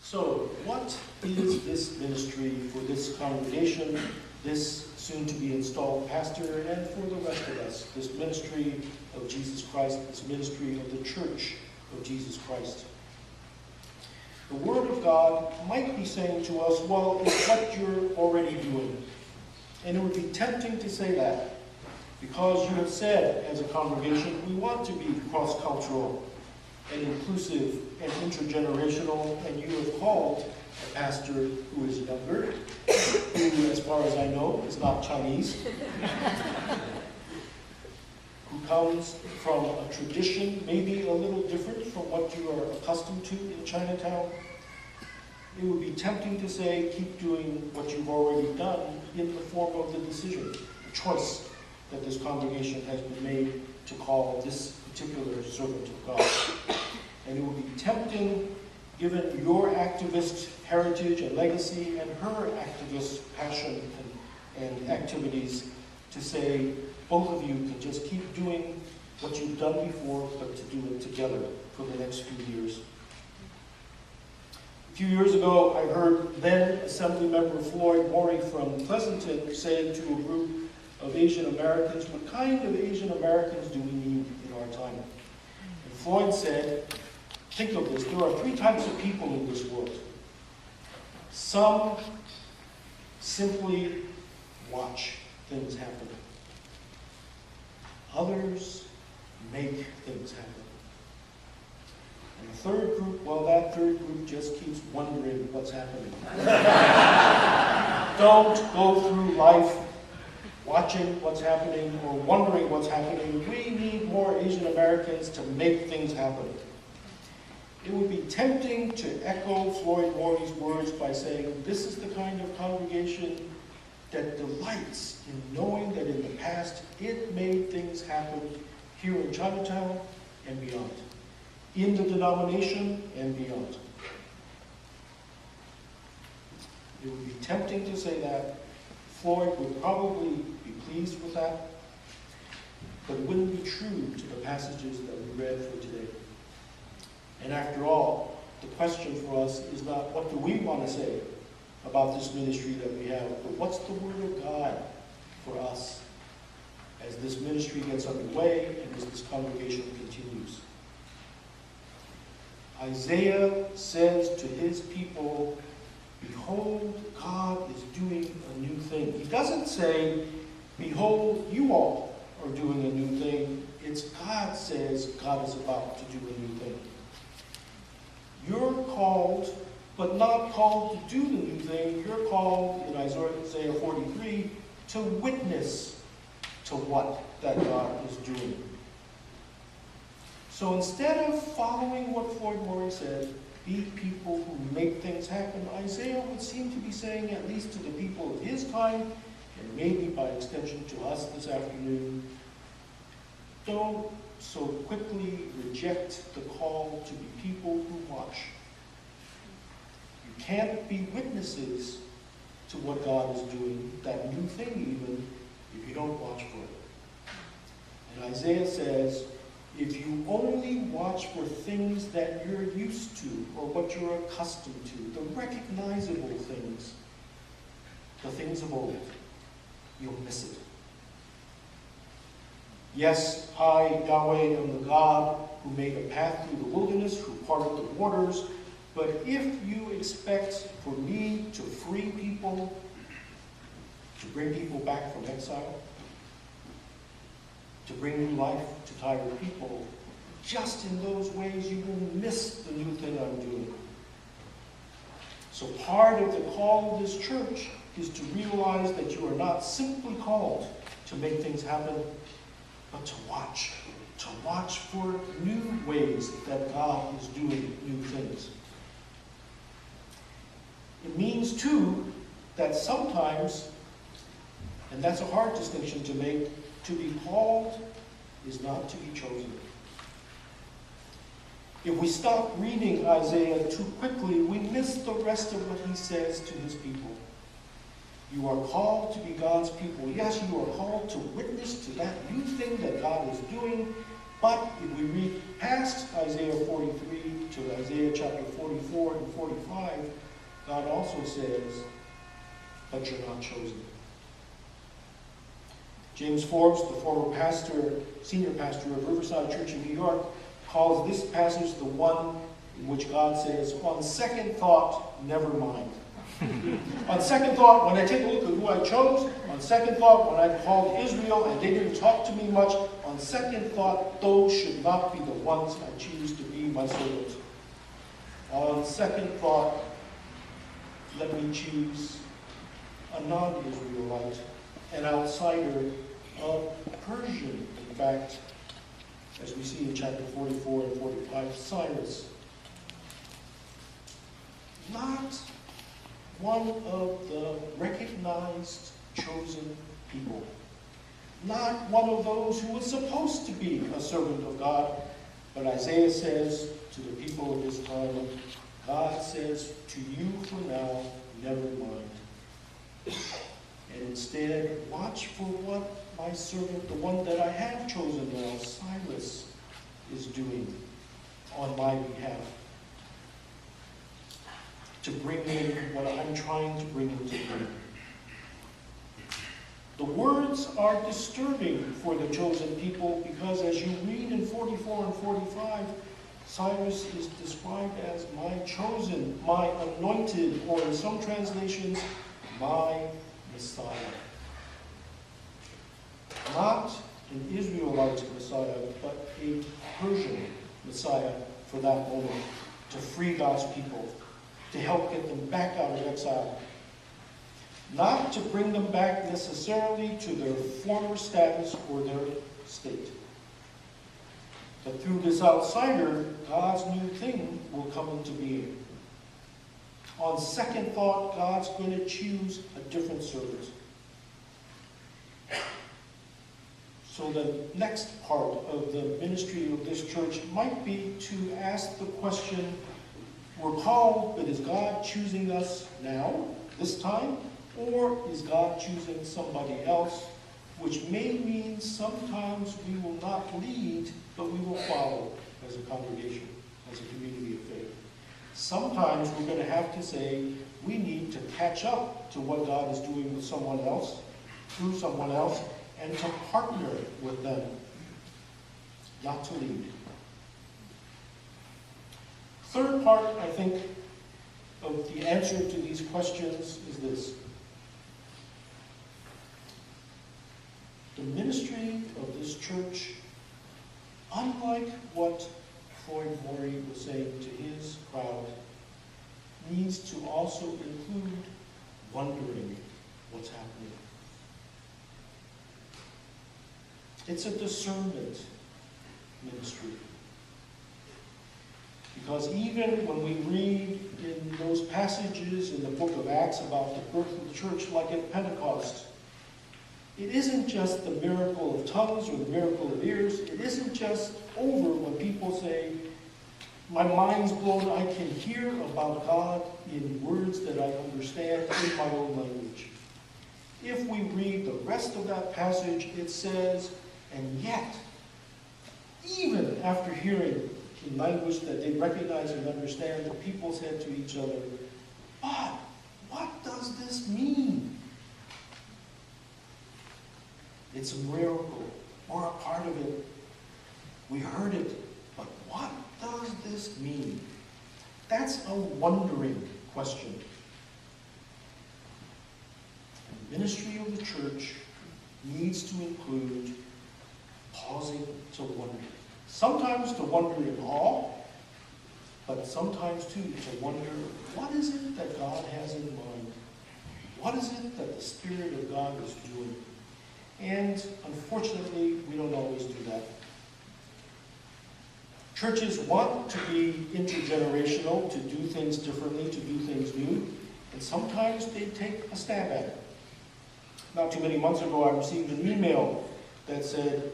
So, what is this ministry for this congregation, this soon-to-be installed pastor, and for the rest of us? This ministry of Jesus Christ, this ministry of the Church of Jesus Christ. The Word of God might be saying to us, well, it's what you're already doing. And it would be tempting to say that, because you have said, as a congregation, we want to be cross-cultural and inclusive and intergenerational, and you have called a pastor who is younger, who, as far as I know, is not Chinese, who comes from a tradition maybe a little different from what you are accustomed to in Chinatown. It would be tempting to say, keep doing what you've already done in the form of the decision, the choice that this congregation has been made to call this particular servant of God. And it would be tempting, given your activist heritage and legacy and her activist passion and activities, to say both of you can just keep doing what you've done before, but to do it together for the next few years. A few years ago, I heard then Assemblymember Floyd Morey from Pleasanton say to a group of Asian Americans, what kind of Asian Americans do we need in our time? And Floyd said, think of this, there are three types of people in this world. Some simply watch things happen. Others make things happen. And the third group, well, that third group just keeps wondering what's happening. Don't go through life watching what's happening or wondering what's happening. We need more Asian Americans to make things happen. It would be tempting to echo Floyd Morey's words by saying, this is the kind of congregation that delights in knowing that in the past it made things happen here in Chinatown and beyond, in the denomination and beyond. It would be tempting to say that. Floyd would probably be pleased with that, but it wouldn't be true to the passages that we read for today. And after all, the question for us is not what do we want to say about this ministry that we have, but what's the Word of God for us as this ministry gets underway and as this congregation continues. Isaiah says to his people, behold, God is doing a new thing. He doesn't say, behold, you all are doing a new thing. It's God says God is about to do a new thing. You're called, but not called to do the new thing. You're called, in Isaiah 43, to witness to what that God is doing. So instead of following what Floyd Morey said, be people who make things happen, Isaiah would seem to be saying, at least to the people of his time, and maybe by extension to us this afternoon, don't so quickly reject the call to be people who watch. You can't be witnesses to what God is doing, that new thing even, if you don't watch for it. And Isaiah says, if you only watch for things that you're used to or what you're accustomed to, the recognizable things, the things of old, you'll miss it. Yes, I, Yahweh, am the God who made a path through the wilderness, who parted the waters, but if you expect for me to free people, to bring people back from exile, to bring new life to tired people, just in those ways you will miss the new thing I'm doing. So part of the call of this church is to realize that you are not simply called to make things happen, but to watch for new ways that God is doing new things. It means, too, that sometimes, and that's a hard distinction to make, to be called is not to be chosen. If we stop reading Isaiah too quickly, we miss the rest of what he says to his people. You are called to be God's people. Yes, you are called to witness to that new thing that God is doing. But if we read past Isaiah 43 to Isaiah chapter 44 and 45, God also says, but you're not chosen. James Forbes, the former pastor, senior pastor of Riverside Church in New York, calls this passage the one in which God says, on second thought, never mind. On second thought, when I take a look at who I chose, on second thought, when I called Israel and they didn't talk to me much, on second thought, those should not be the ones I choose to be my servants. On second thought, let me choose a non-Israelite, an outsider, a Persian, in fact, as we see in chapter 44 and 45, Cyrus. Not one of the recognized chosen people. Not one of those who was supposed to be a servant of God. But Isaiah says to the people of his time, God says to you for now, never mind. And instead, watch for what my servant, the one that I have chosen now, Cyrus, is doing on my behalf. To bring in what I'm trying to bring into being. The words are disturbing for the chosen people because as you read in 44 and 45, Cyrus is described as my chosen, my anointed, or in some translations, my Messiah. Not an Israelite Messiah, but a Persian Messiah for that moment, to free God's people, to help get them back out of exile. Not to bring them back necessarily to their former status or their state. But through this outsider, God's new thing will come into being. On second thought, God's going to choose a different servant. So the next part of the ministry of this church might be to ask the question, we're called, but is God choosing us now, this time? Or is God choosing somebody else? Which may mean sometimes we will not lead, but we will follow as a congregation, as a community of faith. Sometimes we're going to have to say, we need to catch up to what God is doing with someone else, through someone else, and to partner with them, not to lead. Third part, I think, of the answer to these questions is this. The ministry of this church, unlike what Floyd Morey was saying to his crowd, needs to also include wondering what's happening. It's a discernment ministry. Because even when we read in those passages in the book of Acts about the birth of the church, like at Pentecost, it isn't just the miracle of tongues or the miracle of ears. It isn't just over when people say, my mind's blown, I can hear about God in words that I understand in my own language. If we read the rest of that passage, it says, and yet, even after hearing in language that they recognize and understand, the people said to each other, but what does this mean? It's a miracle. We're a part of it. We heard it. But what does this mean? That's a wondering question. The ministry of the church needs to include pausing to wonder. Sometimes to wonder in awe, but sometimes too to wonder, what is it that God has in mind? What is it that the Spirit of God is doing? And unfortunately, we don't always do that. Churches want to be intergenerational, to do things differently, to do things new, and sometimes they take a stab at it. Not too many months ago, I received an email that said,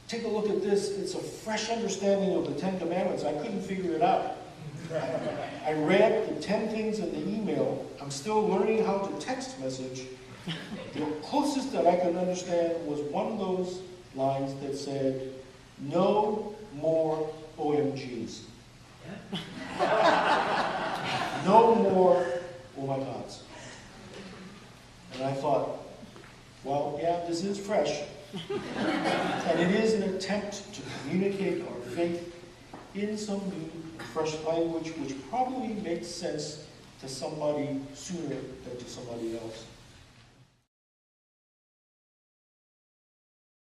take a look at this. It's a fresh understanding of the 10 Commandments. I couldn't figure it out. I read the 10 things in the email. I'm still learning how to text message. The closest that I could understand was one of those lines that said, no more OMGs. And I thought, well, yeah, this is fresh. And it is an attempt to communicate our faith in some new, fresh language, which probably makes sense to somebody sooner than to somebody else.